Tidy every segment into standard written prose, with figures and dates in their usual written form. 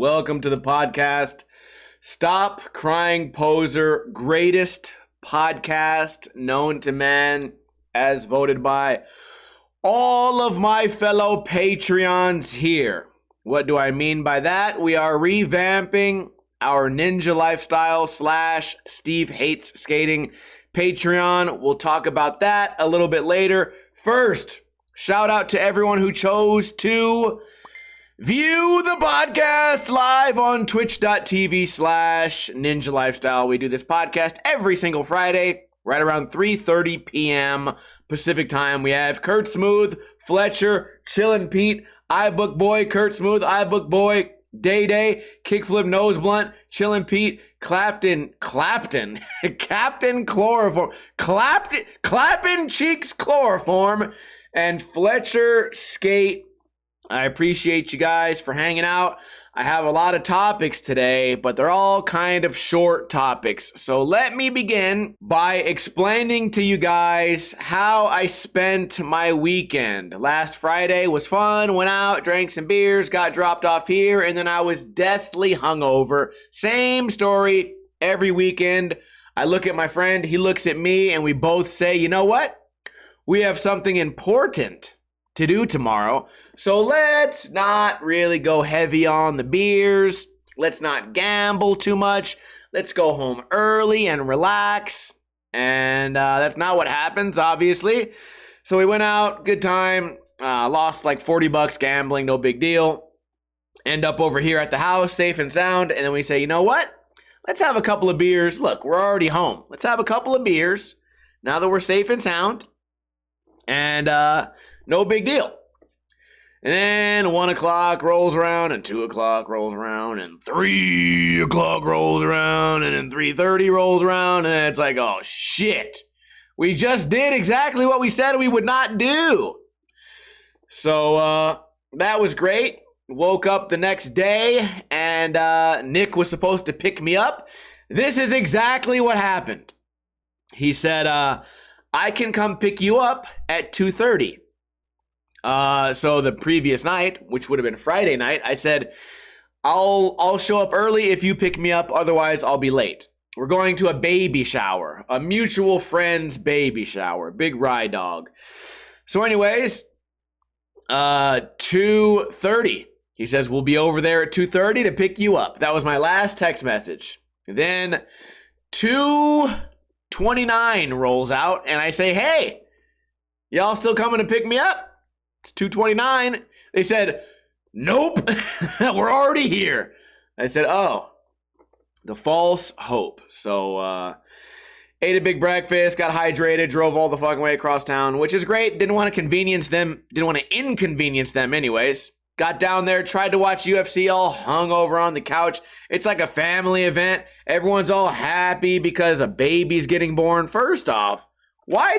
Welcome to the podcast. Stop Crying Poser, greatest podcast known to man, as voted by all of my fellow Patreons here. What do I mean by that? We are revamping our Ninja Lifestyle / Steve Hates Skating Patreon. We'll talk about that a little bit later. First, shout out to everyone who chose to view the podcast live on twitch.tv / Ninja Lifestyle. We do this podcast every single Friday, right around 3:30 p.m. Pacific time. We have Kurt Smooth, Fletcher, Chillin' Pete, iBook Boy, Kurt Smooth, iBook Boy, Day Day, Kickflip Nose Blunt, Chillin' Pete, Captain Chloroform, Clappin' Cheeks Chloroform, and Fletcher Skate. I appreciate you guys for hanging out. I have a lot of topics today, but they're all kind of short topics. So let me begin by explaining to you guys how I spent my weekend. Last Friday was fun, went out, drank some beers, got dropped off here, and then I was deathly hungover. Same story every weekend. I look at my friend, he looks at me, and we both say, you know what? We have something important to do tomorrow, so let's not really go heavy on the beers. Let's not gamble too much. Let's go home early and relax. And that's not what happens, obviously. So we went out, good time, lost like $40 gambling, no big deal. End up over here at the house, safe and sound, and then we say, you know what? Let's have a couple of beers. Look, we're already home. Let's have a couple of beers now that we're safe and sound. And no big deal. And then 1 o'clock rolls around, and 2 o'clock rolls around, and 3 o'clock rolls around, and then 3:30 rolls around, and it's like, oh shit. We just did exactly what we said we would not do. So that was great. Woke up the next day, and Nick was supposed to pick me up. This is exactly what happened. He said, I can come pick you up at 2:30. So the previous night, which would have been Friday night, I said, I'll show up early if you pick me up, otherwise I'll be late. We're going to a baby shower, a mutual friend's baby shower, big ride dog. So anyways, 2:30. He says, we'll be over there at 2:30 to pick you up. That was my last text message. Then 2:29 rolls out, and I say, hey, y'all still coming to pick me up? It's 2:29. They said, nope, we're already here. I said, oh, the false hope. So ate a big breakfast, got hydrated, drove all the fucking way across town, which is great. Didn't want to inconvenience them anyways. Got down there, tried to watch UFC, all hungover on the couch. It's like a family event. Everyone's all happy because a baby's getting born. First off, how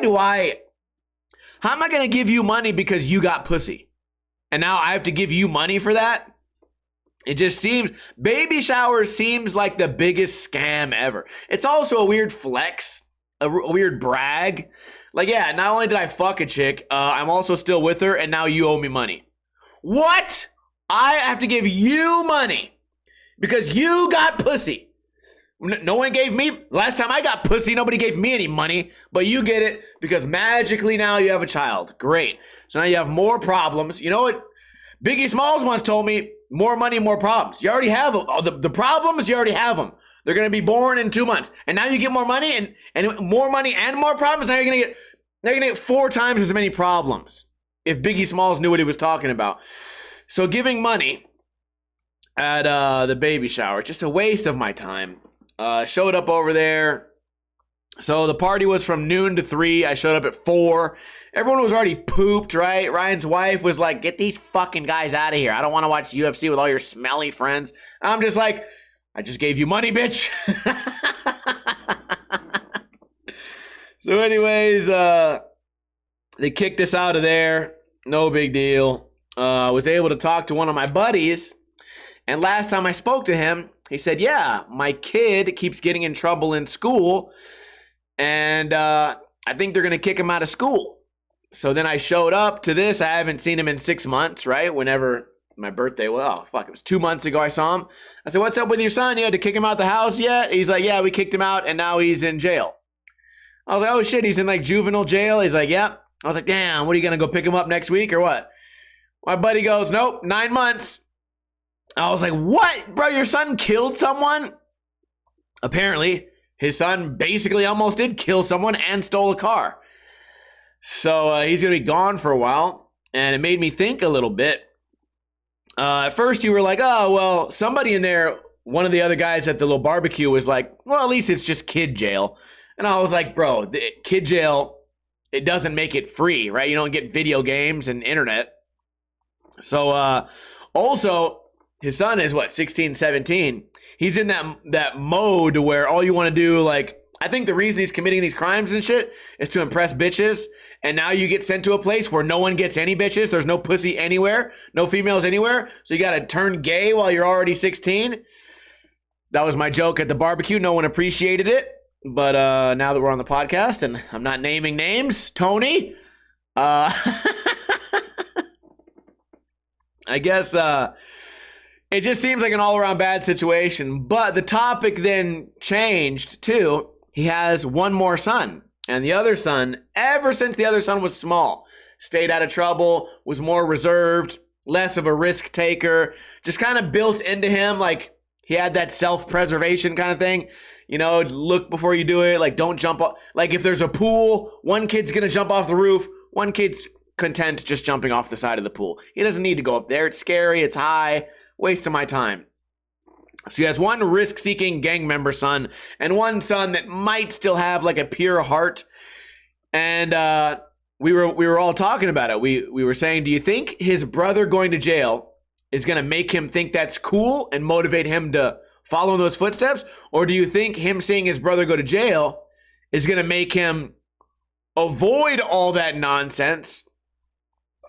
am I going to give you money because you got pussy? And now I have to give you money for that? It just seems, baby showers seems like the biggest scam ever. It's also a weird flex, a weird brag. Like, yeah, not only did I fuck a chick, I'm also still with her, and now you owe me money. What? I have to give you money because you got pussy. No one gave me, last time I got pussy, nobody gave me any money, but you get it because magically now you have a child. Great. So now you have more problems. You know what? Biggie Smalls once told me, more money, more problems. You already have them. The problems, you already have them. They're going to be born in 2 months. And now you get more money and more money and more problems. Now you're going to get 4 times as many problems. If Biggie Smalls knew what he was talking about. So giving money at the baby shower, just a waste of my time. Showed up over there. So the party was from noon to 3. I showed up at 4. Everyone was already pooped, right? Ryan's wife was like, get these fucking guys out of here. I don't want to watch UFC with all your smelly friends. I'm just like, I just gave you money, bitch. So anyways, they kicked us out of there. No big deal. Was able to talk to one of my buddies. And last time I spoke to him, he said, yeah, my kid keeps getting in trouble in school. And I think they're going to kick him out of school. So then I showed up to this. I haven't seen him in 6 months, right? Whenever my birthday. Well, oh, fuck, it was 2 months ago I saw him. I said, what's up with your son? You had to kick him out the house yet? He's like, yeah, we kicked him out, and now he's in jail. I was like, oh, shit, he's in, like, juvenile jail? He's like, yep. I was like, damn, what are you going to go pick him up next week or what? My buddy goes, nope, 9 months. I was like, what? Bro, your son killed someone? Apparently, his son basically almost did kill someone and stole a car. So he's going to be gone for a while. And it made me think a little bit. At first, you were like, oh, well, somebody in there, one of the other guys at the little barbecue was like, well, at least it's just kid jail. And I was like, bro, the kid jail, it doesn't make it free, right? You don't get video games and internet. So also, his son is, 16, 17. He's in that mode where all you want to do, like, I think the reason he's committing these crimes and shit is to impress bitches. And now you get sent to a place where no one gets any bitches. There's no pussy anywhere, no females anywhere. So you got to turn gay while you're already 16. That was my joke at the barbecue. No one appreciated it. But now that we're on the podcast and I'm not naming names, Tony, I guess it just seems like an all-around bad situation. But the topic then changed too. He has one more son. And the other son, ever since the other son was small, stayed out of trouble, was more reserved, less of a risk taker, just kind of built into him, like he had that self-preservation kind of thing. You know, look before you do it. Like, don't jump off. Like, if there's a pool, one kid's going to jump off the roof. One kid's content just jumping off the side of the pool. He doesn't need to go up there. It's scary. It's high. Waste of my time. So he has one risk-seeking gang member son and one son that might still have, like, a pure heart. And we were all talking about it. We were saying, do you think his brother going to jail is going to make him think that's cool and motivate him to follow in those footsteps? Or do you think him seeing his brother go to jail is going to make him avoid all that nonsense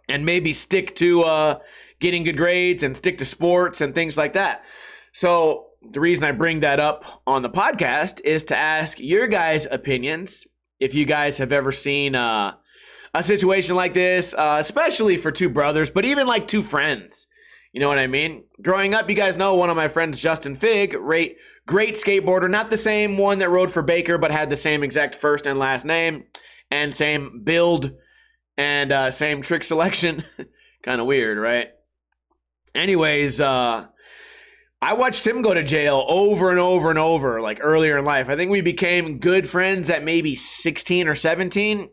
and maybe stick to getting good grades and stick to sports and things like that? So the reason I bring that up on the podcast is to ask your guys' opinions. If you guys have ever seen a situation like this, especially for two brothers, but even like two friends. You know what I mean? Growing up, you guys know one of my friends, Justin Fig, great skateboarder. Not the same one that rode for Baker, but had the same exact first and last name and same build and same trick selection. Kind of weird, right? Anyways, I watched him go to jail over and over and over, like earlier in life. I think we became good friends at maybe 16 or 17.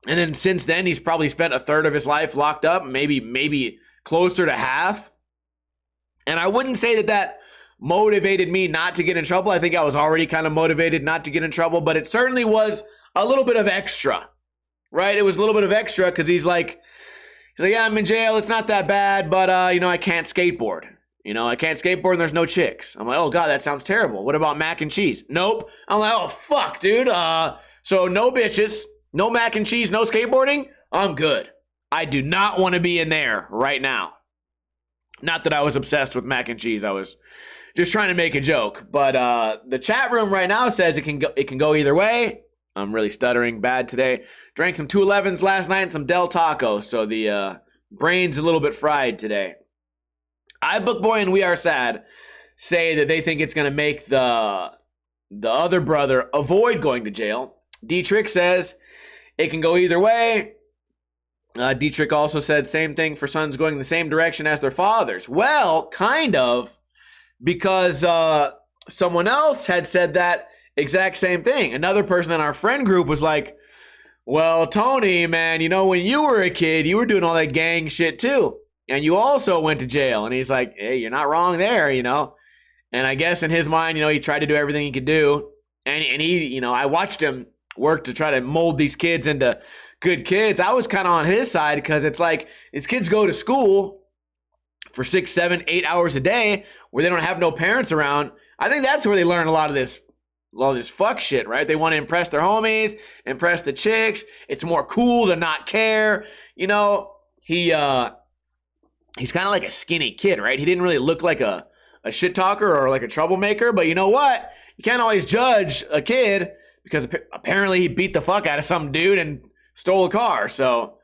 And then since then, he's probably spent a third of his life locked up, maybe closer to half. And I wouldn't say that motivated me not to get in trouble. I think I was already kind of motivated not to get in trouble, but it certainly was a little bit of extra, right? It was a little bit of extra because he's like, yeah, I'm in jail. It's not that bad, but I can't skateboard. I can't skateboard and there's no chicks. I'm like, oh God, that sounds terrible. What about mac and cheese? Nope. I'm like, oh fuck, dude. So no bitches, no mac and cheese, no skateboarding. I'm good. I do not want to be in there right now. Not that I was obsessed with mac and cheese. I was just trying to make a joke. But the chat room right now says it can go either way. I'm really stuttering bad today. Drank some 211s last night and some Del Taco. So the brain's a little bit fried today. iBookBoy and We Are Sad say that they think it's going to make the other brother avoid going to jail. Dietrich says it can go either way. Dietrich also said same thing for sons going the same direction as their fathers. Well, kind of, because someone else had said that exact same thing. Another person in our friend group was like, well, Tony, man, when you were a kid, you were doing all that gang shit too. And you also went to jail. And he's like, hey, you're not wrong there, And I guess in his mind, he tried to do everything he could do. And he, I watched him work to try to mold these kids into good kids. I was kind of on his side because it's like these kids go to school for 6, 7, 8 hours a day where they don't have no parents around. I think that's where they learn a lot of this fuck shit, right? They want to impress their homies, impress the chicks. It's more cool to not care. He's kind of like a skinny kid, right? He didn't really look like a shit talker or like a troublemaker, but you know what? You can't always judge a kid because apparently he beat the fuck out of some dude and stole a car. So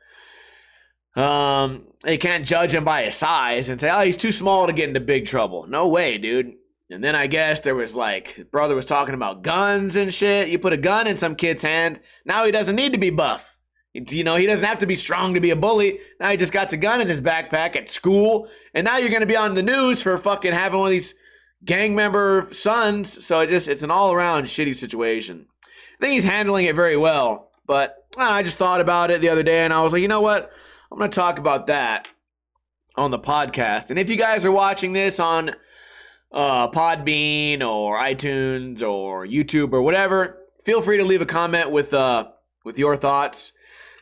They can't judge him by his size and say, oh, he's too small to get into big trouble. No way, dude. And then I guess there was like, brother was talking about guns and shit. You put a gun in some kid's hand, now he doesn't need to be buff. You know, he doesn't have to be strong to be a bully. Now he just got a gun in his backpack at school. And now you're going to be on the news for fucking having one of these gang member sons. So it's an all-around shitty situation. I think he's handling it very well. But I just thought about it the other day and I was like, you know what? I'm going to talk about that on the podcast. And if you guys are watching this on Podbean or iTunes or YouTube or whatever, feel free to leave a comment with your thoughts.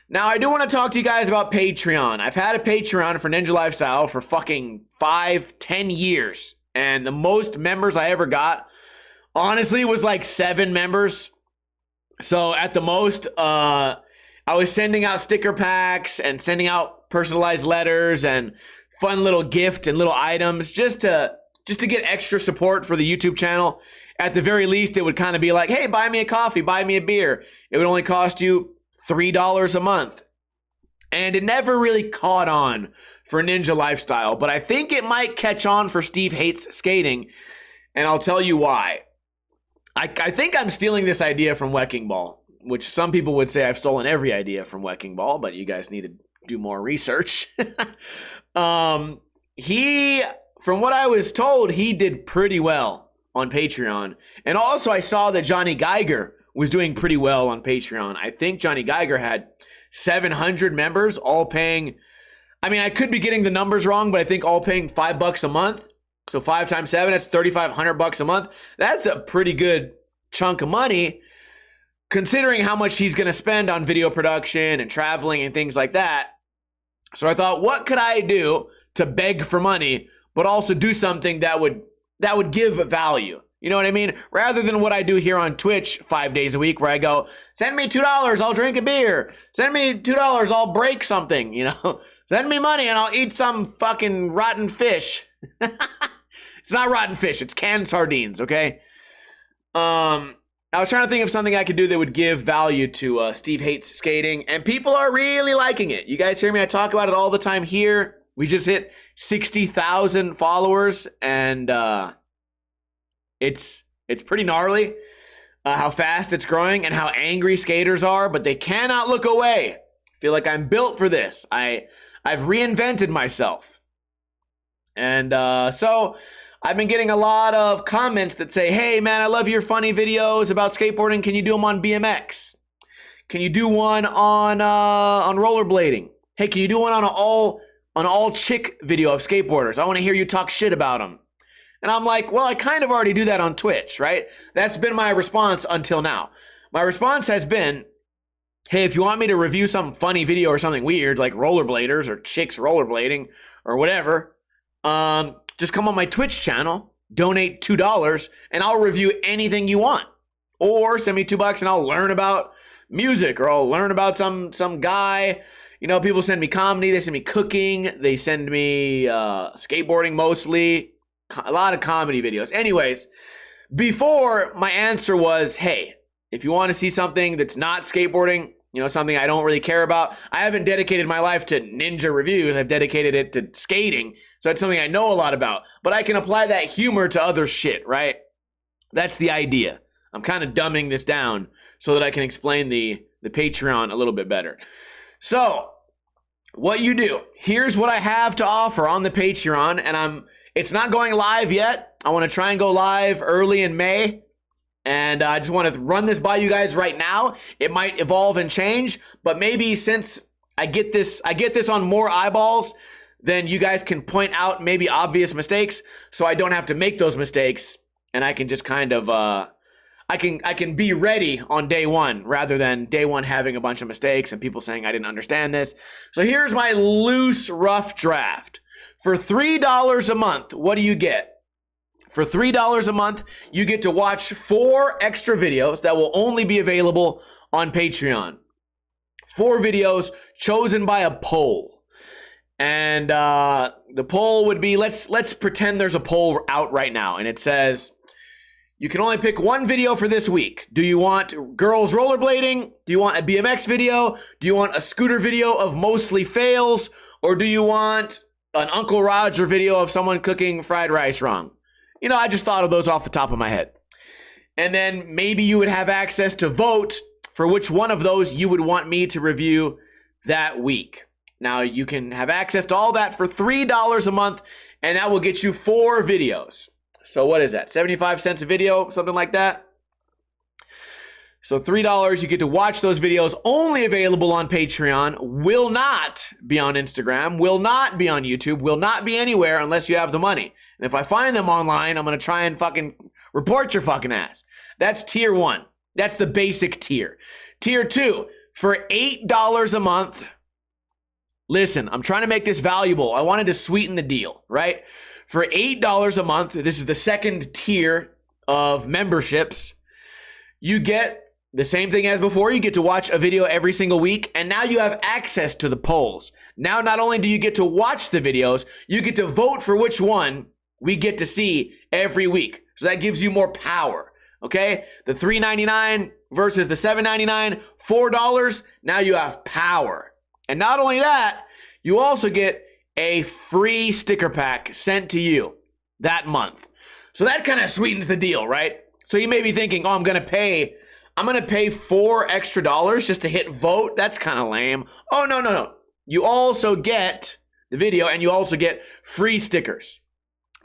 Now, I do want to talk to you guys about Patreon. I've had a Patreon for Ninja Lifestyle for fucking 5-10 years. And the most members I ever got, honestly, was like 7 members. So at the most, I was sending out sticker packs and sending out personalized letters and fun little gift and little items just to get extra support for the YouTube channel. At the very least, it would kind of be like, hey, buy me a coffee, buy me a beer. It would only cost you $3 a month. And it never really caught on for Ninja Lifestyle, but I think it might catch on for Steve Hates Skating, and I'll tell you why. I think I'm stealing this idea from Wrecking Ball, which some people would say I've stolen every idea from Wrecking Ball, but you guys need to do more research. From what I was told, he did pretty well on Patreon. And also I saw that Johnny Geiger was doing pretty well on Patreon. I think Johnny Geiger had 700 members, all paying, I mean, I could be getting the numbers wrong, but I think all paying $5 a month. So 5 times 7, that's $3,500 a month. That's a pretty good chunk of money, considering how much he's going to spend on video production and traveling and things like that. So I thought, what could I do to beg for money, but also do something that would give value? You know what I mean? Rather than what I do here on Twitch 5 days a week where I go, send me $2, I'll drink a beer. Send me $2, I'll break something, you know? Send me money and I'll eat some fucking rotten fish. It's not rotten fish, it's canned sardines, okay? I was trying to think of something I could do that would give value to Steve Hates Skating, and people are really liking it. You guys hear me? I talk about it all the time here. We just hit 60,000 followers, and it's pretty gnarly how fast it's growing and how angry skaters are, but they cannot look away. I feel like I'm built for this. I've reinvented myself. And so I've been getting a lot of comments that say, hey man, I love your funny videos about skateboarding. Can you do them on BMX? Can you do one on rollerblading? Hey, can you do one on an all chick video of skateboarders? I want to hear you talk shit about them. And I'm like, well, I kind of already do that on Twitch, right? That's been my response until now. My response has been, hey, if you want me to review some funny video or something weird like rollerbladers or chicks rollerblading or whatever, just come on my Twitch channel, donate $2, and I'll review anything you want. Or send me $2 and I'll learn about music, or I'll learn about some guy. You know, people send me comedy, they send me cooking, they send me skateboarding mostly, a lot of comedy videos. Anyways, before my answer was, hey, if you want to see something that's not skateboarding, you know, something I don't really care about, I haven't dedicated my life to ninja reviews. I've dedicated it to skating. So it's something I know a lot about, but I can apply that humor to other shit, right? That's the idea. I'm kind of dumbing this down so that I can explain the Patreon a little bit better. So what you do, here's what I have to offer on the Patreon, and it's not going live yet. I want to try and go live early in May. And I just want to run this by you guys right now. It might evolve and change, but maybe since I get this on more eyeballs, then you guys can point out maybe obvious mistakes, so I don't have to make those mistakes, and I can just kind of I can be ready on day one rather than day one having a bunch of mistakes and people saying I didn't understand this. So here's my loose, rough draft. For $3 a month, what do you get? For $3 a month, you get to watch 4 extra videos that will only be available on Patreon. 4 videos chosen by a poll. And the poll would be, let's pretend there's a poll out right now. And it says, You can only pick one video for this week. Do you want girls rollerblading? Do you want a BMX video? Do you want a scooter video of mostly fails? Or do you want an Uncle Roger video of someone cooking fried rice wrong? You know, I just thought of those off the top of my head. And then maybe you would have access to vote for which one of those you would want me to review that week. Now, you can have access to all that for $3 a month, and that will get you 4 videos. So what is that? 75 cents a video, something like that? So $3, you get to watch those videos, only available on Patreon, will not be on Instagram, will not be on YouTube, will not be anywhere unless you have the money. And if I find them online, I'm going to try and fucking report your fucking ass. That's tier 1. That's the basic tier. Tier 2, for $8 a month. Listen, I'm trying to make this valuable. I wanted to sweeten the deal, right? For $8 a month, this is the second tier of memberships. You get the same thing as before. You get to watch a video every single week, and now you have access to the polls. Now, not only do you get to watch the videos, you get to vote for which one we get to see every week. So that gives you more power, okay? The $3.99 versus the $7.99, $4, now you have power. And not only that, you also get a free sticker pack sent to you that month. So that kind of sweetens the deal, right? So you may be thinking, oh, I'm going to pay $4 extra just to hit vote. That's kind of lame. Oh, no. You also get the video, and you also get free stickers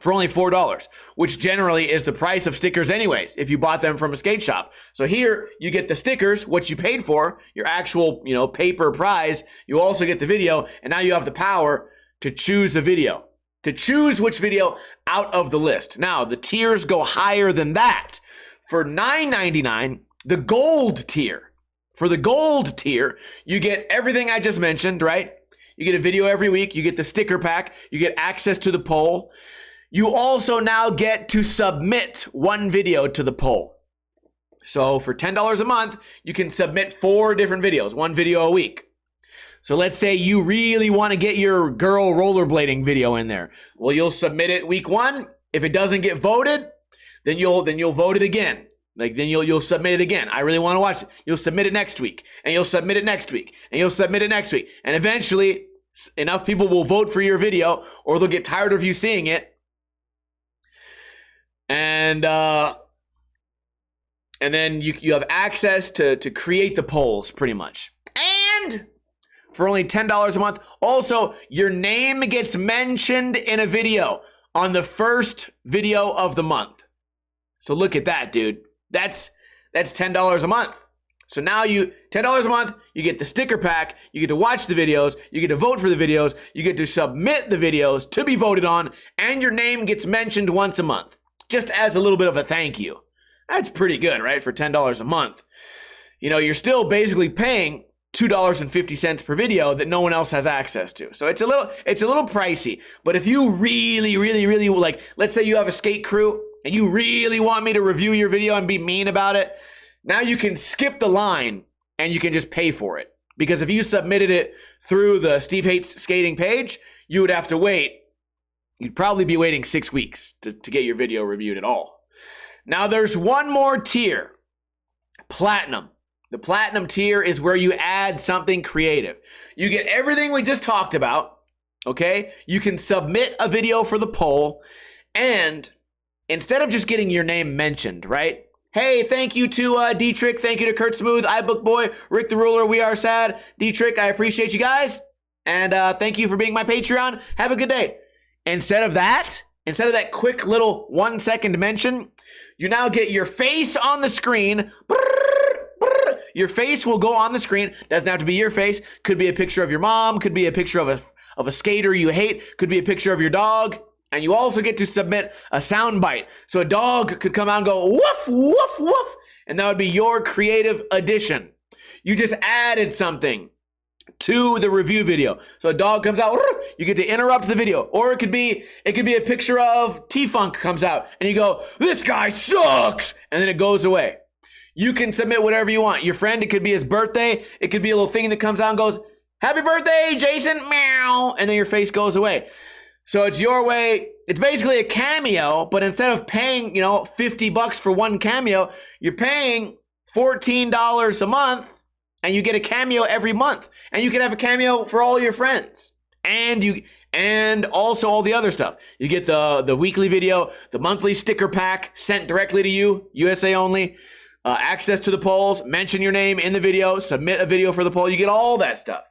for only $4, which generally is the price of stickers anyways, if you bought them from a skate shop. So here you get the stickers, what you paid for, your actual, paper prize. You also get the video, and now you have the power to choose a video, to choose which video out of the list. Now, the tiers go higher than that. For $9.99, the gold tier. For the gold tier, you get everything I just mentioned, right? You get a video every week. You get the sticker pack. You get access to the poll. You also now get to submit one video to the poll. So for $10 a month, you can submit 4 different videos, one video a week. So let's say you really want to get your girl rollerblading video in there. Well, you'll submit it week 1. If it doesn't get voted, then you'll vote it again. Then you'll submit it again. I really want to watch it. You'll submit it next week, and you'll submit it next week, and you'll submit it next week. And eventually, enough people will vote for your video, or they'll get tired of you seeing it. And then you have access to create the polls, pretty much. And for only $10 a month, also, your name gets mentioned in a video on the first video of the month. So look at that, dude. That's $10 a month. So now $10 a month, you get the sticker pack, you get to watch the videos, you get to vote for the videos, you get to submit the videos to be voted on, and your name gets mentioned once a month, just as a little bit of a thank you. That's pretty good, right? For $10 a month. You're still basically paying $2.50 per video that no one else has access to. So it's a little pricey. But if you really, really, really like, let's say you have a skate crew and you really want me to review your video and be mean about it, now you can skip the line and you can just pay for it. Because if you submitted it through the Steve Hates Skating page, you would have to wait. You'd probably be waiting 6 weeks to get your video reviewed at all. Now there's one more tier, Platinum. The Platinum tier is where you add something creative. You get everything we just talked about, okay? You can submit a video for the poll, and instead of just getting your name mentioned, right? Hey, thank you to Dietrich, thank you to Kurt Smooth, iBookBoy, Rick the Ruler, We Are Sad, Dietrich, I appreciate you guys, and thank you for being my Patreon. Have a good day. Instead of that quick little 1-second mention, you now get your face on the screen. Your face will go on the screen. Doesn't have to be your face. Could be a picture of your mom. Could be a picture of a skater you hate. Could be a picture of your dog. And you also get to submit a sound bite. So a dog could come out and go, woof, woof, woof. And that would be your creative addition. You just added something to the review video. So a dog comes out, you get to interrupt the video. Or it could be a picture of T-Funk comes out and you go, this guy sucks. And then it goes away. You can submit whatever you want. Your friend, it could be his birthday. It could be a little thing that comes out and goes, happy birthday, Jason, meow. And then your face goes away. So it's your way it's basically a cameo, but instead of paying, $50 for one cameo, you're paying $14 a month, and you get a cameo every month, and you can have a cameo for all your friends, and also all the other stuff. You get the weekly video, the monthly sticker pack sent directly to you, USA only, access to the polls, mention your name in the video, submit a video for the poll. You get all that stuff.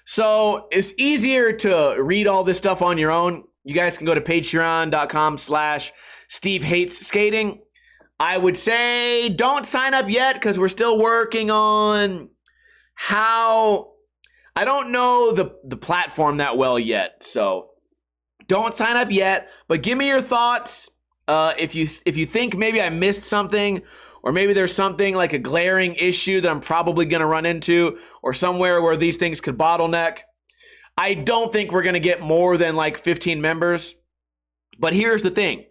So it's easier to read all this stuff on your own. You guys can go to patreon.com/SteveHatesSkating. I would say don't sign up yet because we're still working on how. I don't know the platform that well yet, so don't sign up yet. But give me your thoughts. If you think maybe I missed something, or maybe there's something like a glaring issue that I'm probably going to run into, or somewhere where these things could bottleneck. I don't think we're going to get more than like 15 members. But here's the thing.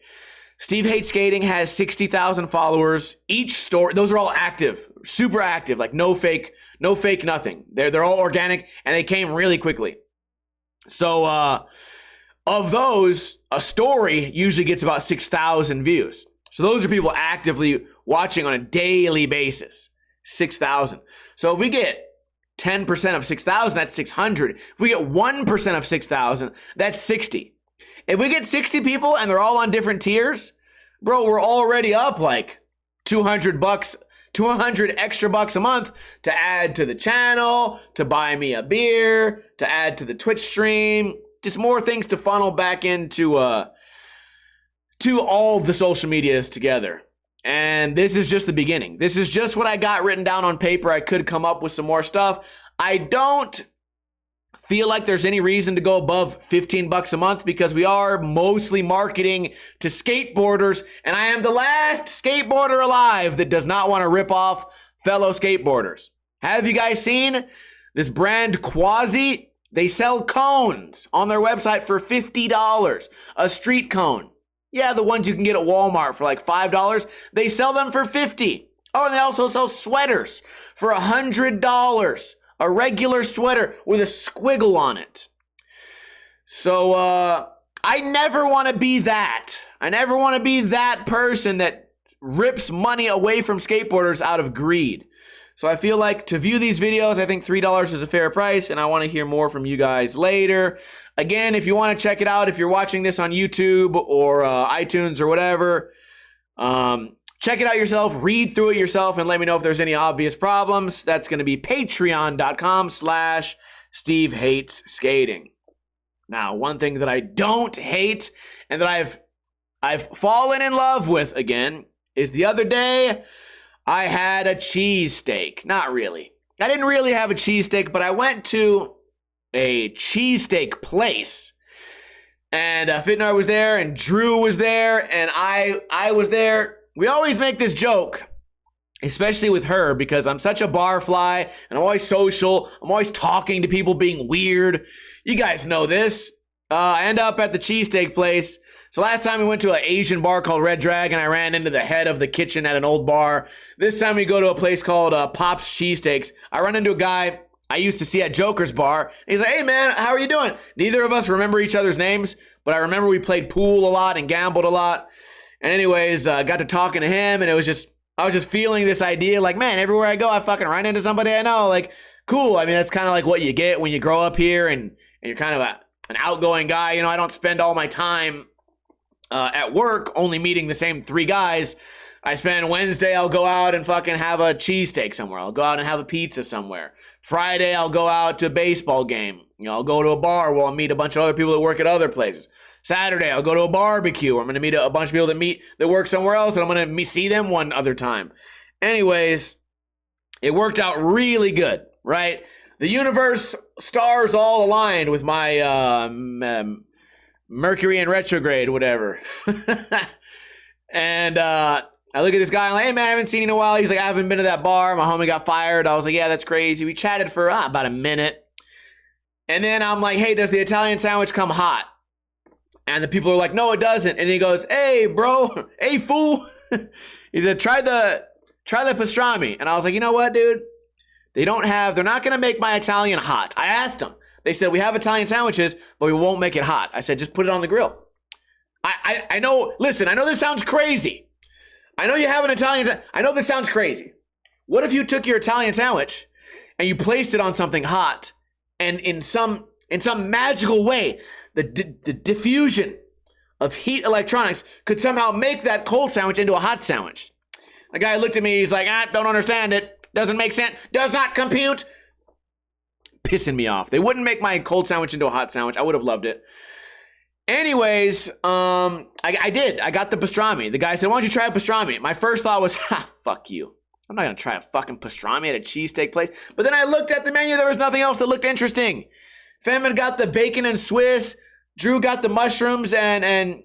Steve Hates Skating has 60,000 followers. Each story, those are all active, super active, like no fake nothing. They're all organic, and they came really quickly. So of those, a story usually gets about 6,000 views. So those are people actively watching on a daily basis. 6,000. So if we get 10% of 6,000, that's 600. If we get 1% of 6,000, that's 60. If we get 60 people and they're all on different tiers, bro, we're already up like $200, 200 extra bucks a month to add to the channel, to buy me a beer, to add to the Twitch stream, just more things to funnel back into to all of the social medias together. And this is just the beginning. This is just what I got written down on paper. I could come up with some more stuff. I don't feel like there's any reason to go above $15 a month because we are mostly marketing to skateboarders, and I am the last skateboarder alive that does not want to rip off fellow skateboarders. Have you guys seen this brand Quasi? They sell cones on their website for $50, a street cone. Yeah, the ones you can get at Walmart for like $5. They sell them for $50. Oh, and they also sell sweaters for $100. A regular sweater with a squiggle on it. So, I never want to be that. I never want to be that person that rips money away from skateboarders out of greed. So I feel like to view these videos, I think $3 is a fair price, and I want to hear more from you guys later. Again, if you want to check it out, if you're watching this on YouTube or iTunes or whatever, check it out yourself, read through it yourself, and let me know if there's any obvious problems. That's going to be patreon.com/SteveHatesSkating. Now, one thing that I don't hate and that I've fallen in love with again is the other day I had a cheesesteak. Not really. I didn't really have a cheesesteak, but I went to a cheesesteak place. And Fitnar was there, and Drew was there, and I was there. We always make this joke, especially with her, because I'm such a barfly, and I'm always social. I'm always talking to people, being weird. You guys know this. I end up at the cheesesteak place. So last time we went to an Asian bar called Red Dragon, I ran into the head of the kitchen at an old bar. This time we go to a place called Pop's Cheesesteaks. I run into a guy I used to see at Joker's bar. He's like, hey man, how are you doing? Neither of us remember each other's names, but I remember we played pool a lot and gambled a lot. And anyways, got to talking to him, and I was just feeling this idea, like, man, everywhere I go, I fucking run into somebody I know. Like, cool. I mean, that's kind of like what you get when you grow up here, and you're kind of an outgoing guy. You know, I don't spend all my time at work only meeting the same 3 guys. I spend Wednesday, I'll go out and fucking have a cheesesteak somewhere. I'll go out and have a pizza somewhere. Friday, I'll go out to a baseball game. You know, I'll go to a bar where I'll meet a bunch of other people that work at other places. Saturday, I'll go to a barbecue where I'm going to meet a bunch of people that work somewhere else, and I'm going to see them one other time. Anyways, it worked out really good, right? The universe, stars all aligned with my Mercury in retrograde, whatever. And I look at this guy, I'm like, hey man, I haven't seen you in a while. He's like, I haven't been to that bar. My homie got fired. I was like, yeah, that's crazy. We chatted for about a minute. And then I'm like, hey, does the Italian sandwich come hot? And the people are like, no, it doesn't. And he goes, hey, bro, hey, fool. He said, try the pastrami. And I was like, you know what, dude? They're not going to make my Italian hot. I asked them. They said, we have Italian sandwiches, but we won't make it hot. I said, just put it on the grill. I know, listen, I know this sounds crazy. I know you have an Italian, I know this sounds crazy. What if you took your Italian sandwich and you placed it on something hot, and in some magical way, the diffusion of heat electronics could somehow make that cold sandwich into a hot sandwich? The guy looked at me, he's like, don't understand it. Doesn't make sense. Does not compute. Pissing me off. They wouldn't make my cold sandwich into a hot sandwich. I would have loved it. Anyways, I did. I got the pastrami. The guy said, why don't you try a pastrami? My first thought was, fuck you. I'm not going to try a fucking pastrami at a cheesesteak place. But then I looked at the menu. There was nothing else that looked interesting. Femin got the bacon and Swiss. Drew got the mushrooms and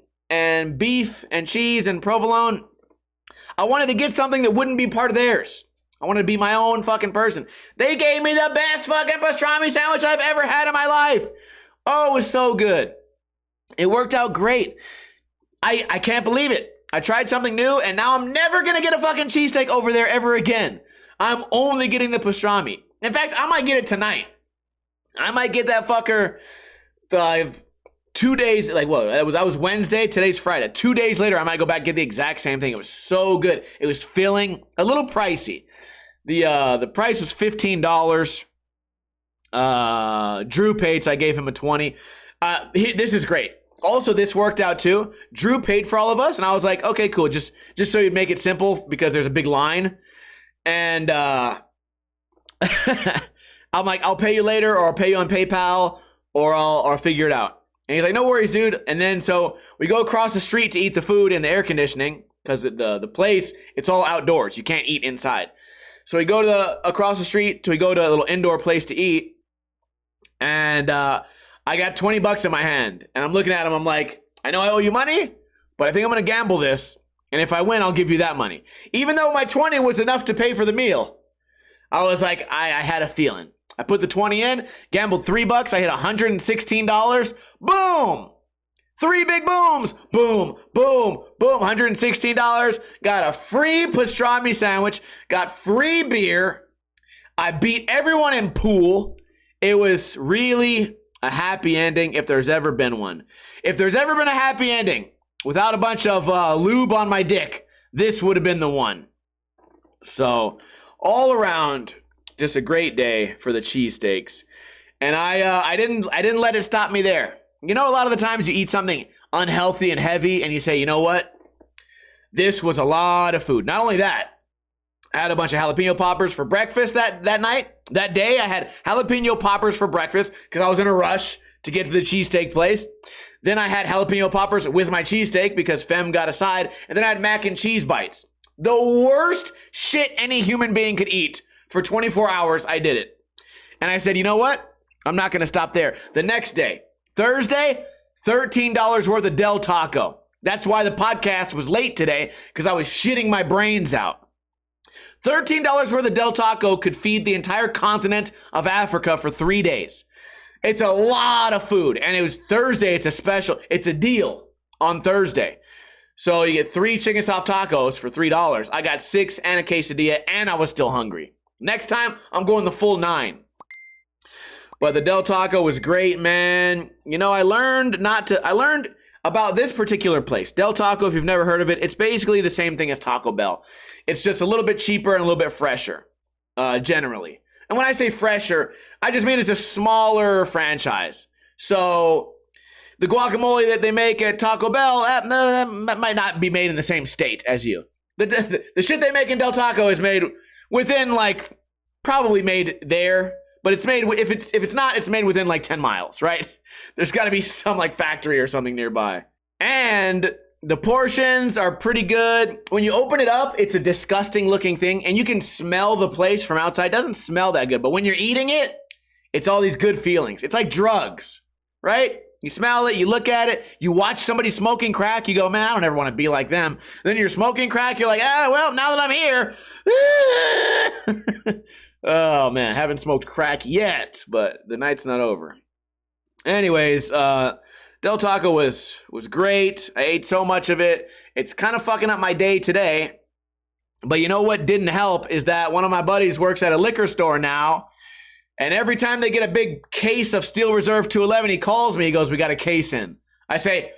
beef and cheese and provolone. I wanted to get something that wouldn't be part of theirs. I wanted to be my own fucking person. They gave me the best fucking pastrami sandwich I've ever had in my life. Oh, it was so good. It worked out great. I can't believe it. I tried something new, and now I'm never going to get a fucking cheesesteak over there ever again. I'm only getting the pastrami. In fact, I might get it tonight. I might get that fucker 2 days, that was Wednesday, today's Friday. 2 days later, I might go back and get the exact same thing. It was so good. It was filling, a little pricey. The price was $15. Drew paid, so I gave him a 20. This is great. Also, this worked out too. Drew paid for all of us, and I was like, okay, cool. Just so you'd make it simple, because there's a big line. And I'm like, I'll pay you later, or I'll pay you on PayPal, or I'll figure it out. And he's like, no worries, dude. And then so we go across the street to eat the food in the air conditioning, because the place, it's all outdoors. You can't eat inside. So we go across the street we go to a little indoor place to eat. And I got $20 in my hand. And I'm looking at him. I'm like, I know I owe you money, but I think I'm going to gamble this. And if I win, I'll give you that money. Even though my 20 was enough to pay for the meal. I was like, I had a feeling. I put the 20 in, gambled $3. I hit $116. Boom! 3 big booms. Boom, boom, boom. $116. Got a free pastrami sandwich. Got free beer. I beat everyone in pool. It was really a happy ending if there's ever been one. If there's ever been a happy ending without a bunch of lube on my dick, this would have been the one. So, all around, just a great day for the cheesesteaks. And I didn't let it stop me there. You know, a lot of the times you eat something unhealthy and heavy and you say, you know what? This was a lot of food. Not only that, I had a bunch of jalapeno poppers for breakfast that night. That day, I had jalapeno poppers for breakfast because I was in a rush to get to the cheesesteak place. Then I had jalapeno poppers with my cheesesteak because Fem got a side. And then I had mac and cheese bites. The worst shit any human being could eat. For 24 hours, I did it. And I said, you know what? I'm not going to stop there. The next day, Thursday, $13 worth of Del Taco. That's why the podcast was late today, because I was shitting my brains out. $13 worth of Del Taco could feed the entire continent of Africa for 3 days. It's a lot of food. And it was Thursday. It's a deal on Thursday. So you get 3 chicken soft tacos for $3. I got 6 and a quesadilla, and I was still hungry. Next time, I'm going the full 9. But the Del Taco was great, man. You know, I learned about this particular place. Del Taco, if you've never heard of it, it's basically the same thing as Taco Bell. It's just a little bit cheaper and a little bit fresher, generally. And when I say fresher, I just mean it's a smaller franchise. So the guacamole that they make at Taco Bell, that might not be made in the same state as you. The shit they make in Del Taco is made within, like, probably made there. But it's made, if it's not, it's made within like 10 miles, right? There's got to be some like factory or something nearby. And the portions are pretty good. When you open it up, it's a disgusting looking thing. And you can smell the place from outside. It doesn't smell that good. But when you're eating it, it's all these good feelings. It's like drugs, right? You smell it, you look at it, you watch somebody smoking crack, you go, man, I don't ever want to be like them. Then you're smoking crack, you're like, well, now that I'm here. Oh, man, haven't smoked crack yet, but the night's not over. Anyways, Del Taco was great. I ate so much of it. It's kind of fucking up my day today. But you know what didn't help is that one of my buddies works at a liquor store now. And every time they get a big case of Steel Reserve 211, he calls me. He goes, we got a case in. I say,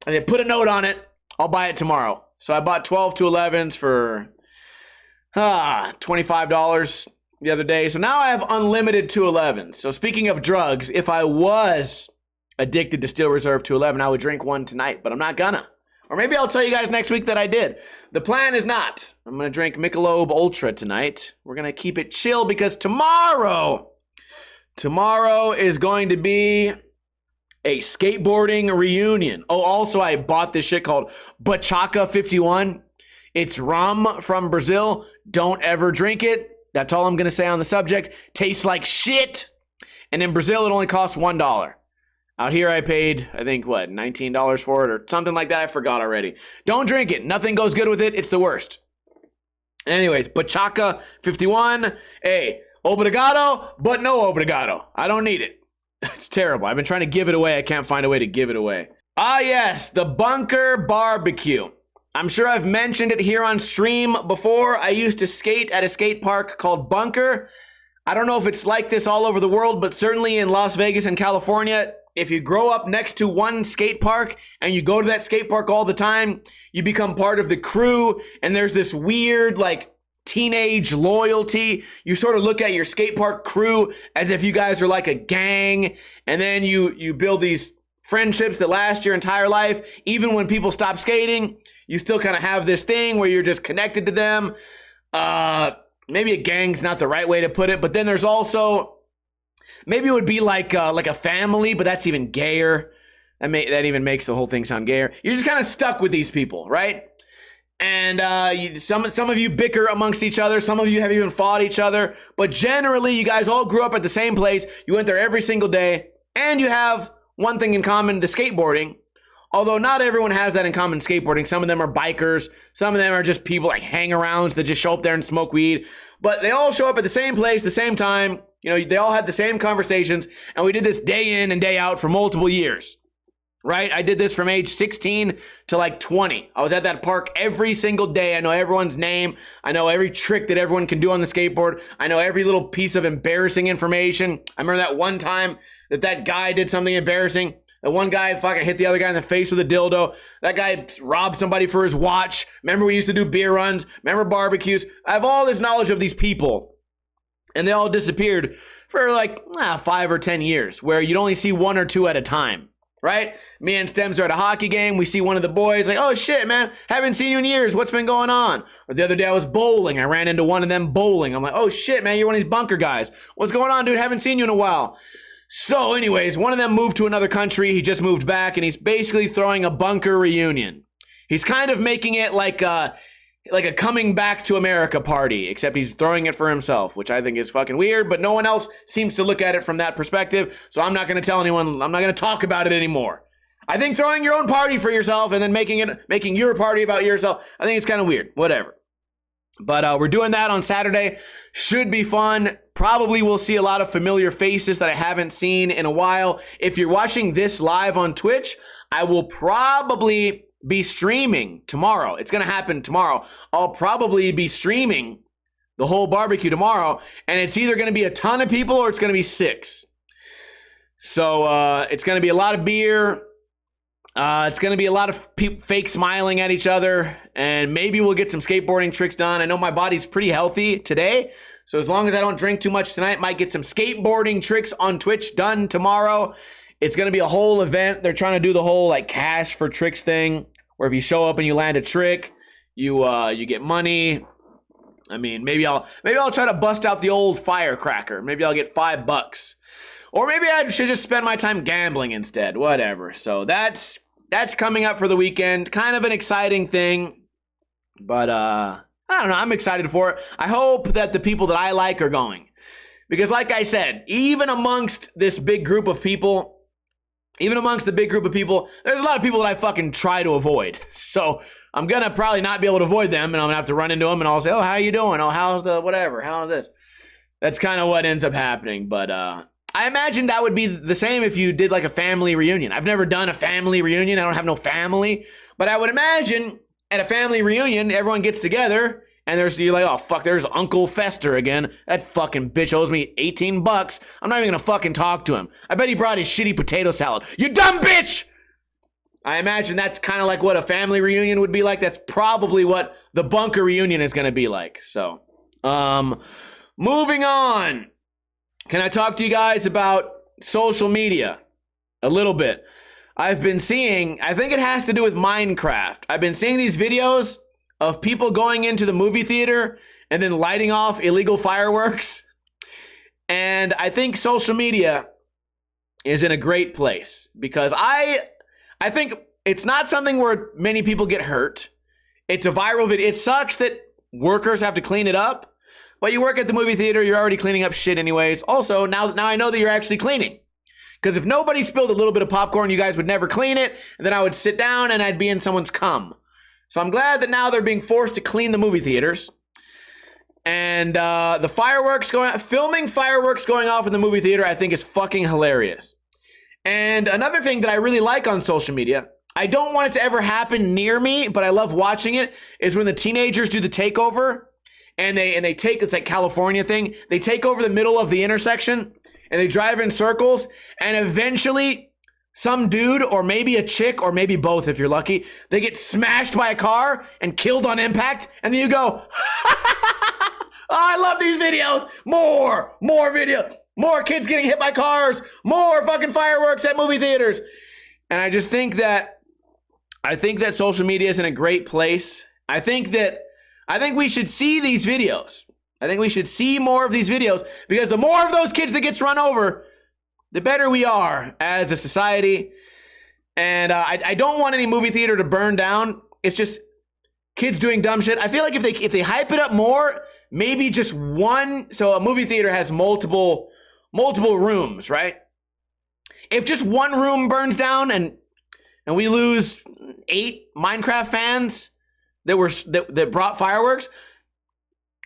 I said, put a note on it. I'll buy it tomorrow. So I bought 12 211s for $25 the other day. So now I have unlimited 211s. So speaking of drugs, if I was addicted to Steel Reserve 211, I would drink one tonight, but I'm not gonna. Or maybe I'll tell you guys next week that I did. The plan is not. I'm gonna drink Michelob Ultra tonight. We're gonna keep it chill because tomorrow is going to be a skateboarding reunion. Oh, also I bought this shit called Bachaka 51. It's rum from Brazil. Don't ever drink it. That's all I'm going to say on the subject. Tastes like shit. And in Brazil, it only costs $1. Out here, I paid, I think, what, $19 for it or something like that. I forgot already. Don't drink it. Nothing goes good with it. It's the worst. Anyways, Bachaka 51. Hey, obrigado, but no obrigado. I don't need it. It's terrible. I've been trying to give it away. I can't find a way to give it away. Ah, yes, the Bunker Barbecue. I'm sure I've mentioned it here on stream before. I used to skate at a skate park called Bunker. I don't know if it's like this all over the world, but certainly in Las Vegas and California, if you grow up next to one skate park and you go to that skate park all the time, you become part of the crew, and there's this weird, like, teenage loyalty. You sort of look at your skate park crew as if you guys are like a gang, and then you build these friendships that last your entire life. Even when people stop skating, you still kind of have this thing where you're just connected to them. Maybe a gang's not the right way to put it, but then there's also, maybe it would be like a family, but that's even gayer. That even makes the whole thing sound gayer. You're just kind of stuck with these people, right? And some of you bicker amongst each other. Some of you have even fought each other. But generally, you guys all grew up at the same place. You went there every single day. And you have one thing in common, the skateboarding. Although not everyone has that in common, skateboarding. Some of them are bikers. Some of them are just people like hang-arounds that just show up there and smoke weed. But they all show up at the same place, the same time. You know, they all had the same conversations. And we did this day in and day out for multiple years. Right? I did this from age 16 to like 20. I was at that park every single day. I know everyone's name. I know every trick that everyone can do on the skateboard. I know every little piece of embarrassing information. I remember that one time that guy did something embarrassing. The one guy fucking hit the other guy in the face with a dildo. That guy robbed somebody for his watch. Remember we used to do beer runs? Remember barbecues? I have all this knowledge of these people. And they all disappeared for like 5 or 10 years where you'd only see one or two at a time. Right? Me and Stems are at a hockey game. We see one of the boys like, oh shit, man, haven't seen you in years. What's been going on? Or the other day I was bowling. I ran into one of them bowling. I'm like, oh shit, man, you're one of these bunker guys. What's going on, dude? Haven't seen you in a while. So anyways, one of them moved to another country. He just moved back and he's basically throwing a bunker reunion. He's kind of making it like a coming back to America party, except he's throwing it for himself, which I think is fucking weird, but no one else seems to look at it from that perspective, so I'm not going to tell anyone, I'm not going to talk about it anymore. I think throwing your own party for yourself and then making your party about yourself, I think it's kind of weird, whatever. But we're doing that on Saturday. Should be fun. Probably we'll see a lot of familiar faces that I haven't seen in a while. If you're watching this live on Twitch, I will probably be streaming tomorrow. It's going to happen tomorrow. I'll probably be streaming the whole barbecue tomorrow, and it's either going to be a ton of people or it's going to be 6. So it's going to be a lot of beer. It's going to be a lot of fake smiling at each other, and maybe we'll get some skateboarding tricks done. I know my body's pretty healthy today, so as long as I don't drink too much tonight, might get some skateboarding tricks on Twitch done tomorrow. It's going to be a whole event. They're trying to do the whole like cash for tricks thing, where if you show up and you land a trick, you get money. I mean, maybe I'll try to bust out the old firecracker. Maybe I'll get $5. Or maybe I should just spend my time gambling instead. Whatever. So that's coming up for the weekend. Kind of an exciting thing. But I don't know. I'm excited for it. I hope that the people that I like are going. Because like I said, even amongst this big group of people, there's a lot of people that I fucking try to avoid. So I'm going to probably not be able to avoid them, and I'm going to have to run into them, and I'll say, oh, how you doing? Oh, how's the whatever? How's this? That's kind of what ends up happening. But I imagine that would be the same if you did like a family reunion. I've never done a family reunion. I don't have no family. But I would imagine at a family reunion, everyone gets together, and you're like, oh, fuck, there's Uncle Fester again. That fucking bitch owes me $18. I'm not even going to fucking talk to him. I bet he brought his shitty potato salad. You dumb bitch! I imagine that's kind of like what a family reunion would be like. That's probably what the bunker reunion is going to be like. So, moving on. Can I talk to you guys about social media a little bit? I've been seeing, I think it has to do with Minecraft. I've been seeing these videos of people going into the movie theater and then lighting off illegal fireworks. And I think social media is in a great place because I think it's not something where many people get hurt. It's a viral video. It sucks that workers have to clean it up, but you work at the movie theater, you're already cleaning up shit anyways. Also, now I know that you're actually cleaning. Because if nobody spilled a little bit of popcorn, you guys would never clean it, and then I would sit down and I'd be in someone's cum. So I'm glad that now they're being forced to clean the movie theaters. And the fireworks filming fireworks going off in the movie theater, I think is fucking hilarious. And another thing that I really like on social media, I don't want it to ever happen near me, but I love watching it, is when the teenagers do the takeover and they take, it's like California thing, they take over the middle of the intersection and they drive in circles, and eventually some dude or maybe a chick or maybe both if you're lucky, they get smashed by a car and killed on impact, and then you go, oh, I love these videos. More video. More kids getting hit by cars. More fucking fireworks at movie theaters. And I just think that social media is in a great place. I think we should see these videos. I think we should see more of these videos because the more of those kids that gets run over, the better we are as a society. And I don't want any movie theater to burn down. It's just kids doing dumb shit. I feel like if they hype it up more, maybe just one. So a movie theater has multiple rooms, right? If just one room burns down and we lose 8 Minecraft fans that brought fireworks,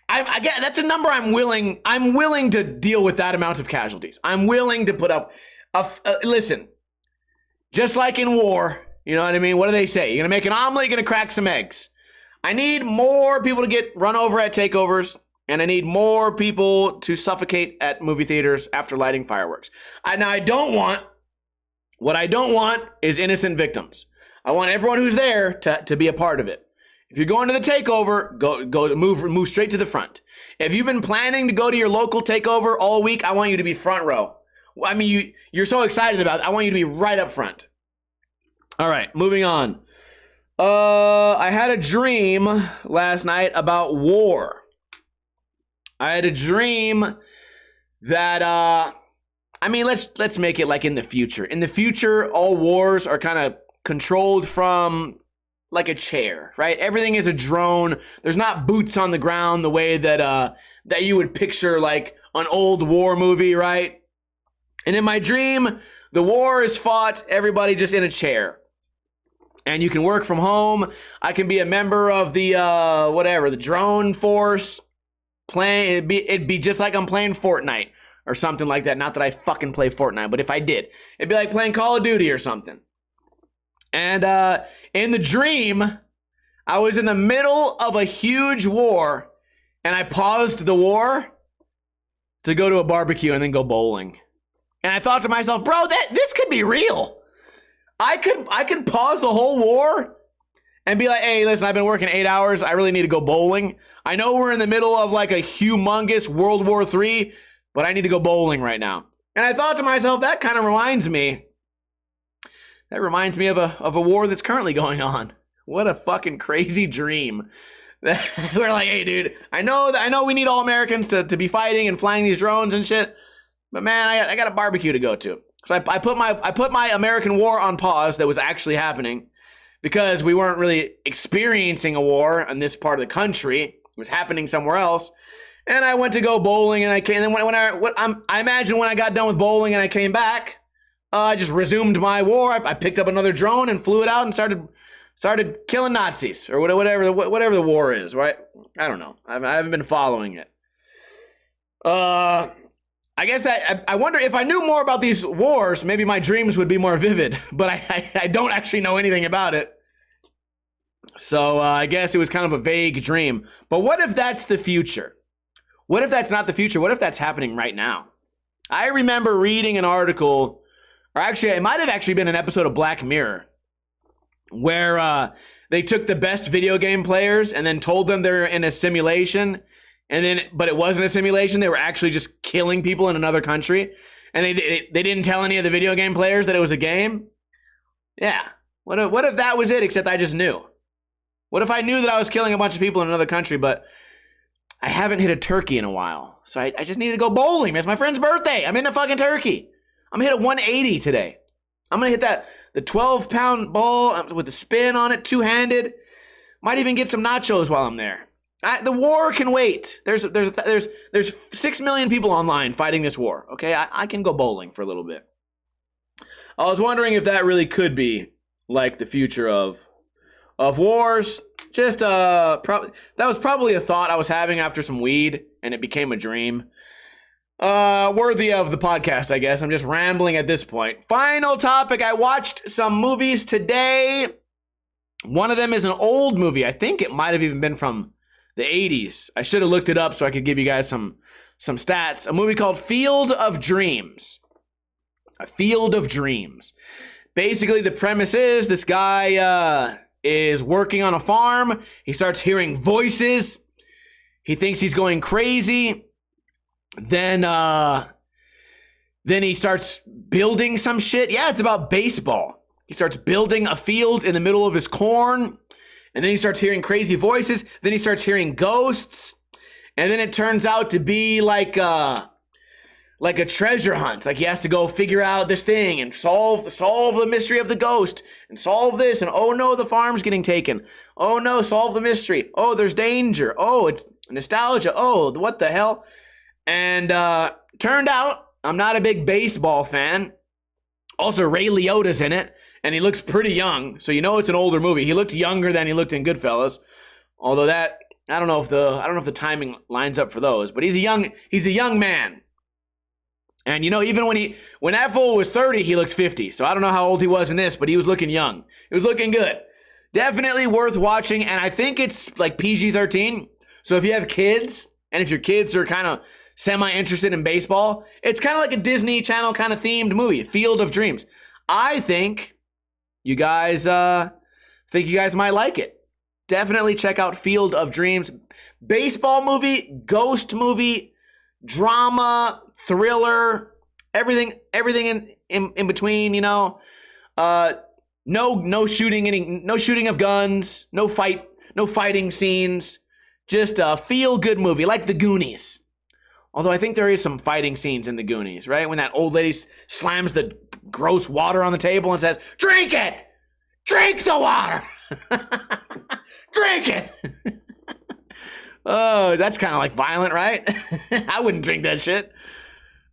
I get that's a number I'm willing to deal with that amount of casualties. I'm willing to put up listen, just like in war, you know what I mean? What do they say? You're going to make an omelet, you're going to crack some eggs. I need more people to get run over at takeovers, and I need more people to suffocate at movie theaters after lighting fireworks. What I don't want is innocent victims. I want everyone who's there to be a part of it. If you're going to the takeover, move straight to the front. If you've been planning to go to your local takeover all week, I want you to be front row. I mean, you're so excited about it. I want you to be right up front. All right, moving on. I had a dream last night about war. I had a dream that, let's make it like in the future. In the future, all wars are kind of controlled from like a chair, right? Everything is a drone. There's not boots on the ground the way that you would picture like an old war movie, right? And in my dream, the war is fought, everybody just in a chair. And you can work from home. I can be a member of the, the drone force. It'd be just like I'm playing Fortnite or something like that. Not that I fucking play Fortnite, but if I did, it'd be like playing Call of Duty or something. And in the dream, I was in the middle of a huge war, and I paused the war to go to a barbecue and then go bowling. And I thought to myself, bro, this could be real. I could pause the whole war and be like, hey, listen, I've been working 8 hours. I really need to go bowling. I know we're in the middle of like a humongous World War III, but I need to go bowling right now. And I thought to myself, that kind of reminds me of a war that's currently going on. What a fucking crazy dream. We're like, hey, dude, I know we need all Americans to be fighting and flying these drones and shit, but man, I got a barbecue to go to. So I put my American war on pause that was actually happening because we weren't really experiencing a war in this part of the country. It was happening somewhere else. And I went to go bowling, and I came. And then I imagine when I got done with bowling and I came back, I just resumed my war. I picked up another drone and flew it out and started killing Nazis or whatever the war is, right? I don't know. I haven't been following it. I guess that I wonder if I knew more about these wars, maybe my dreams would be more vivid. But I don't actually know anything about it. So I guess it was kind of a vague dream. But what if that's the future? What if that's not the future? What if that's happening right now? I remember reading an article, or actually, it might have actually been an episode of Black Mirror, where they took the best video game players and then told them they're in a simulation, but it wasn't a simulation. They were actually just killing people in another country, and they didn't tell any of the video game players that it was a game. Yeah. What if that was it, except I just knew? What if I knew that I was killing a bunch of people in another country, but I haven't hit a turkey in a while, so I just need to go bowling. It's my friend's birthday. I'm in a fucking turkey. I'm gonna hit a 180 today. I'm gonna hit the 12-pound ball with the spin on it, two-handed. Might even get some nachos while I'm there. The war can wait. There's 6 million people online fighting this war. Okay, I can go bowling for a little bit. I was wondering if that really could be like the future of wars. Just that was probably a thought I was having after some weed, and it became a dream. Worthy of the podcast, I guess. I'm just rambling at this point. Final topic. I watched some movies today. One of them is an old movie. I think it might have even been from the 80s. I should have looked it up so I could give you guys some stats. A movie called Field of Dreams. A Field of Dreams. Basically, the premise is this guy is working on a farm. He starts hearing voices. He thinks he's going crazy. Then he starts building some shit. Yeah, it's about baseball. He starts building a field in the middle of his corn. And then he starts hearing crazy voices. Then he starts hearing ghosts. And then it turns out to be like a treasure hunt. Like he has to go figure out this thing and solve the mystery of the ghost and solve this. And oh no, the farm's getting taken. Oh no, solve the mystery. Oh, there's danger. Oh, it's nostalgia. Oh, what the hell? And turned out I'm not a big baseball fan. Also, Ray Liotta's in it, and he looks pretty young, so you know it's an older movie. He looked younger than he looked in Goodfellas. Although that I don't know if the timing lines up for those, but he's a young man. And you know, even when that fool was 30, he looked 50. So I don't know how old he was in this, but he was looking young. He was looking good. Definitely worth watching, and I think it's like PG-13. So if you have kids, and if your kids are kind of semi-interested in baseball, it's kind of like a Disney Channel kind of themed movie, Field of Dreams. I think you guys might like it. Definitely check out Field of Dreams. Baseball movie, ghost movie, drama, thriller, everything in between, you know. No shooting of guns, no fighting scenes. Just a feel-good movie, like The Goonies. Although I think there is some fighting scenes in The Goonies, right? When that old lady slams the gross water on the table and says, "Drink it! Drink the water! Drink it!" Oh, that's kind of like violent, right? I wouldn't drink that shit.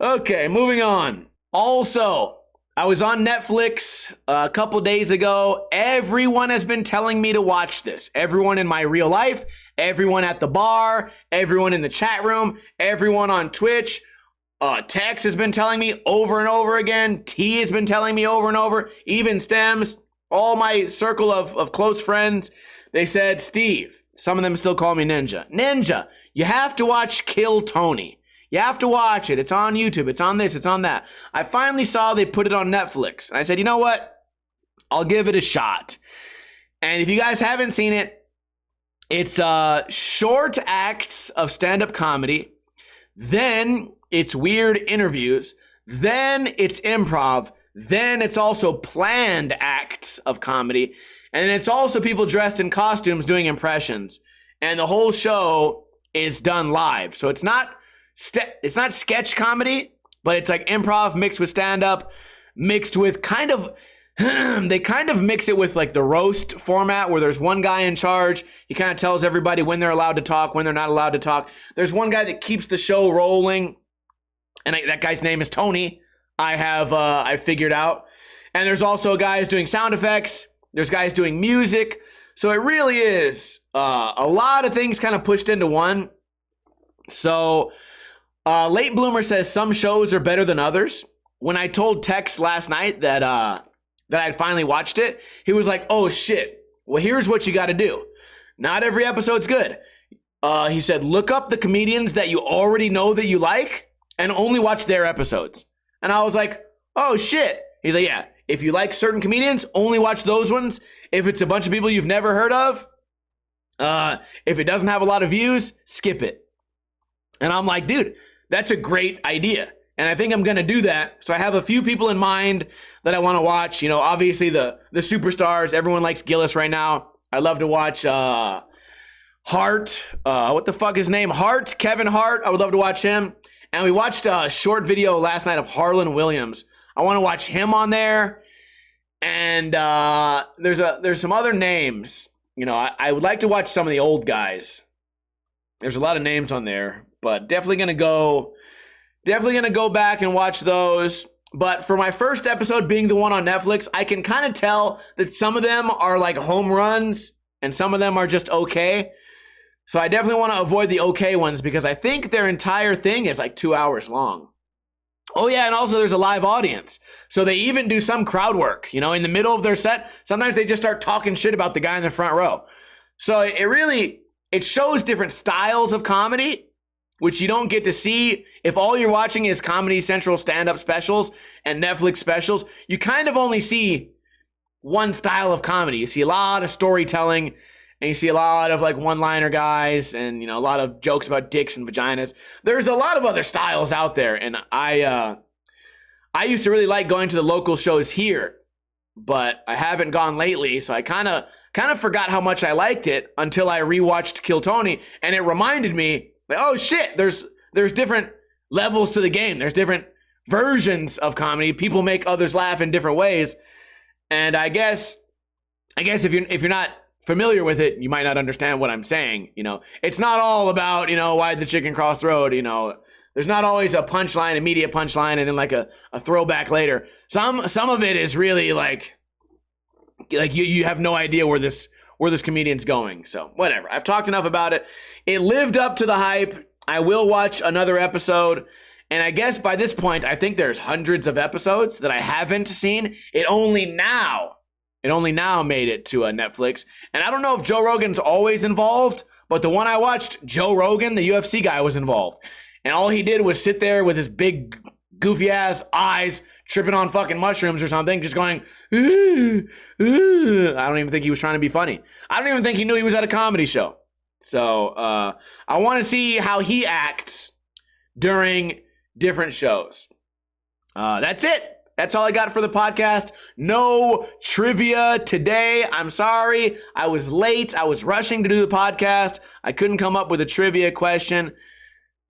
Okay, moving on. Also, I was on Netflix a couple days ago. Everyone has been telling me to watch this. Everyone in my real life, everyone at the bar, everyone in the chat room, everyone on Twitch. Tex has been telling me over and over again. T has been telling me over and over. Even Stems, all my circle of close friends, they said, "Steve," some of them still call me Ninja. "Ninja, you have to watch Kill Tony. You have to watch it. It's on YouTube. It's on this. It's on that." I finally saw they put it on Netflix. And I said, you know what? I'll give it a shot. And if you guys haven't seen it, it's short acts of stand-up comedy. Then it's weird interviews. Then it's improv. Then it's also planned acts of comedy. And then it's also people dressed in costumes doing impressions. And the whole show is done live. So it's not sketch comedy, but it's like improv mixed with stand-up, mixed with kind of, they kind of mix it with like the roast format where there's one guy in charge. He kind of tells everybody when they're allowed to talk, when they're not allowed to talk. There's one guy that keeps the show rolling, and that guy's name is Tony. I figured out. And there's also guys doing sound effects. There's guys doing music. So it really is a lot of things kind of pushed into one. So Late Bloomer says some shows are better than others. When I told Tex last night that I'd finally watched it, he was like, "Oh shit, well here's what you got to do. Not every episode's good." He said, "Look up the comedians that you already know that you like and only watch their episodes." And I was like, "Oh shit." He's like, "Yeah, If you like certain comedians, only watch those ones. If it's a bunch of people you've never heard of, if it doesn't have a lot of views, skip it. And I'm like, dude, that's a great idea. And I think I'm going to do that. So I have a few people in mind that I want to watch. You know, obviously the superstars. Everyone likes Gillis right now. I love to watch Hart. What the fuck is his name? Hart. Kevin Hart. I would love to watch him. And we watched a short video last night of Harlan Williams. I want to watch him on there. And there's some other names. You know, I would like to watch some of the old guys. There's a lot of names on there, but definitely gonna go back and watch those. But for my first episode being the one on Netflix, I can kind of tell that some of them are like home runs and some of them are just okay. So I definitely want to avoid the okay ones because I think their entire thing is like 2 hours long. Oh yeah, and also there's a live audience. So they even do some crowd work, you know, in the middle of their set. Sometimes they just start talking shit about the guy in the front row. So it shows different styles of comedy, which you don't get to see if all you're watching is Comedy Central stand-up specials and Netflix specials. You kind of only see one style of comedy. You see a lot of storytelling, and you see a lot of like one-liner guys, and you know, a lot of jokes about dicks and vaginas. There's a lot of other styles out there, and I used to really like going to the local shows here, but I haven't gone lately, so I kind of forgot how much I liked it until I rewatched Kill Tony, and it reminded me, like, oh shit, there's different levels to the game. There's different versions of comedy. People make others laugh in different ways, and I guess if you're not familiar with it, you might not understand what I'm saying. You know, it's not all about, you know, why the chicken crossed the road. You know, there's not always a punchline, immediate punchline, and then like a throwback later. Some of it is really like you have no idea where this comedian's going. So whatever. I've talked enough about it. It lived up to the hype. I will watch another episode. And I guess by this point, I think there's hundreds of episodes that I haven't seen. It only now made it to Netflix. And I don't know if Joe Rogan's always involved, but the one I watched, Joe Rogan, the UFC guy, was involved. And all he did was sit there with his big, goofy ass eyes, tripping on fucking mushrooms or something, just going, ooh, ooh. I don't even think he was trying to be funny. I don't even think he knew he was at a comedy show. So I want to see how he acts during different shows. That's it. That's all I got for the podcast. No trivia today. I'm sorry. I was late. I was rushing to do the podcast. I couldn't come up with a trivia question.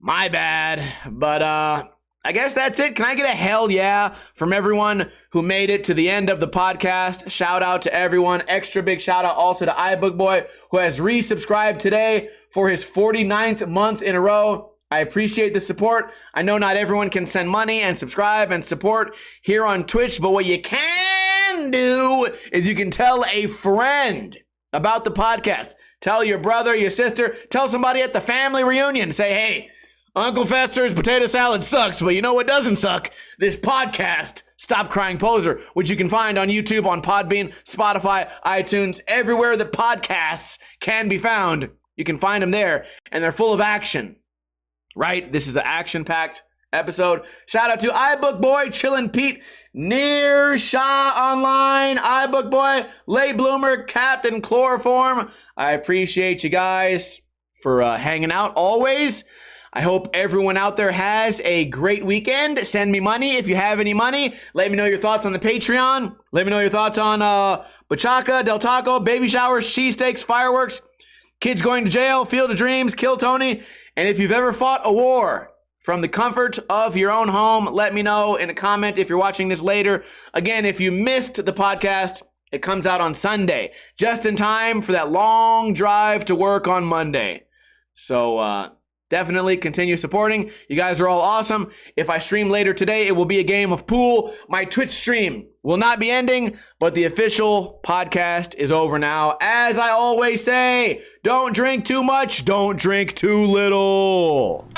My bad. But I guess that's it. Can I get a hell yeah from everyone who made it to the end of the podcast? Shout out to everyone. Extra big shout out also to iBookBoy, who has resubscribed today for his 49th month in a row. I appreciate the support. I know not everyone can send money and subscribe and support here on Twitch, but what you can do is you can tell a friend about the podcast. Tell your brother, your sister, tell somebody at the family reunion. Say, hey, Uncle Fester's potato salad sucks, but you know what doesn't suck? This podcast, Stop Crying Poser, which you can find on YouTube, on Podbean, Spotify, iTunes, everywhere that podcasts can be found. You can find them there, and they're full of action. Right? This is an action-packed episode. Shout out to iBookBoy, Chillin' Pete, Near Shah Online, iBookBoy, Late Bloomer, Captain Chloroform. I appreciate you guys for hanging out always. I hope everyone out there has a great weekend. Send me money if you have any money. Let me know your thoughts on the Patreon. Let me know your thoughts on Bachata, Del Taco, baby showers, cheesesteaks, fireworks, kids going to jail, Field of Dreams, Kill Tony. And if you've ever fought a war from the comfort of your own home, let me know in a comment if you're watching this later. Again, if you missed the podcast, it comes out on Sunday, just in time for that long drive to work on Monday. So definitely continue supporting. You guys are all awesome. If I stream later today, it will be a game of pool. My Twitch stream will not be ending, but the official podcast is over now. As I always say, don't drink too much, don't drink too little.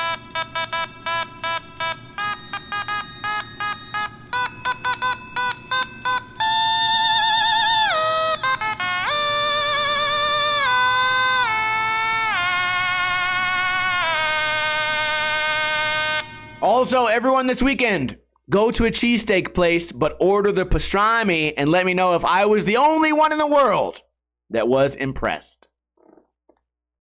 Also, everyone this weekend, go to a cheesesteak place, but order the pastrami and let me know if I was the only one in the world that was impressed.